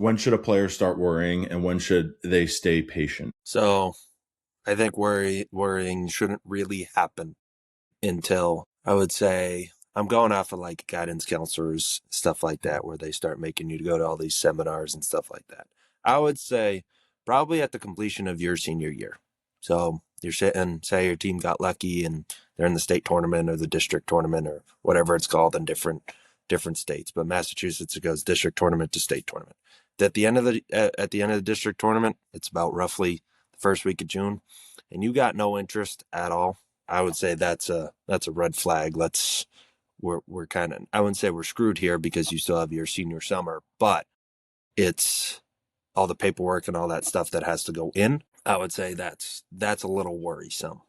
When should a player start worrying, and when should they stay patient? So I think worrying shouldn't really happen until, I would say, I'm going off of like guidance counselors, stuff like that, where they start making you go to all these seminars and stuff like that. I would say probably at the completion of your senior year. So you're sitting, say your team got lucky and they're in the state tournament or the district tournament or whatever it's called in different states. But Massachusetts, it goes district tournament to state tournament. At the end of the district tournament, it's about roughly the first week of June, and you got no interest at all. I would say that's a red flag. We're kind of, I wouldn't say we're screwed here because you still have your senior summer, but it's all the paperwork and all that stuff that has to go in. I would say that's a little worrisome.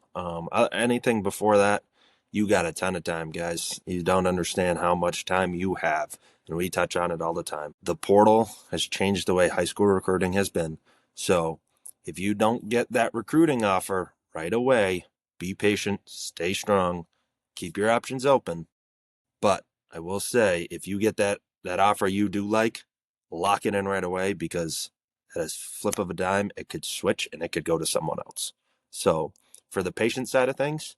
Anything before that, you got a ton of time, guys. You don't understand how much time you have, and we touch on it all the time. The portal has changed the way high school recruiting has been. So if you don't get that recruiting offer right away, be patient, stay strong, keep your options open. But I will say, if you get that offer you do like, lock it in right away, because at a flip of a dime, it could switch and it could go to someone else. So for the patient side of things,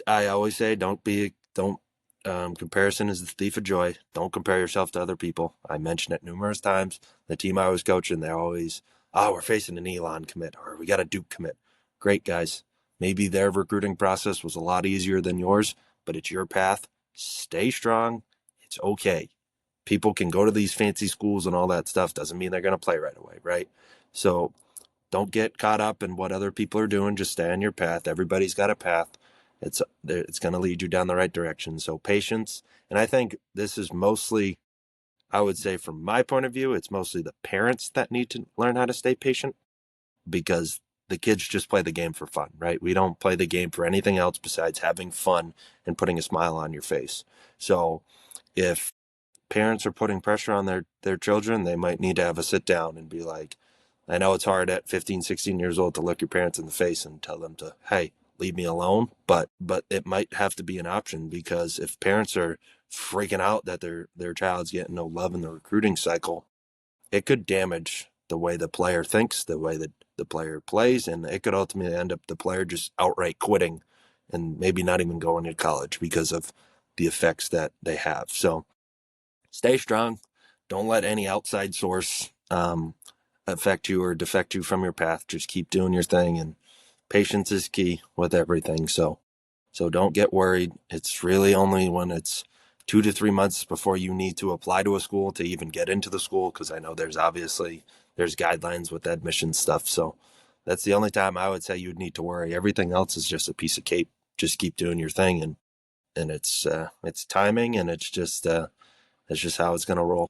I always say don't comparison is the thief of joy. Don't compare yourself to other people. I mentioned it numerous times. The team I was coaching, they're always, oh, we're facing an Elon commit, or we got a Duke commit. Great, guys. Maybe their recruiting process was a lot easier than yours, but it's your path. Stay strong. It's okay. People can go to these fancy schools and all that stuff. Doesn't mean they're going to play right away, right? So don't get caught up in what other people are doing. Just stay on your path. Everybody's got a path. It's going to lead you down the right direction. So patience. And I think this is mostly, I would say from my point of view, it's mostly the parents that need to learn how to stay patient, because the kids just play the game for fun, right? We don't play the game for anything else besides having fun and putting a smile on your face. So if parents are putting pressure on their children, they might need to have a sit down and be like, I know it's hard at 15, 16 years old to look your parents in the face and tell them to, hey, leave me alone. But it might have to be an option, because if parents are freaking out that their child's getting no love in the recruiting cycle, it could damage the way the player thinks, the way that the player plays, and it could ultimately end up the player just outright quitting and maybe not even going to college because of the effects that they have. So stay strong. Don't let any outside source affect you or defect you from your path. Just keep doing your thing, and patience is key with everything. So don't get worried. It's really only when it's 2 to 3 months before you need to apply to a school to even get into the school, because I know there's guidelines with admission stuff. So that's the only time I would say you'd need to worry. Everything else is just a piece of cake. Just keep doing your thing, and it's timing, and it's just how it's going to roll.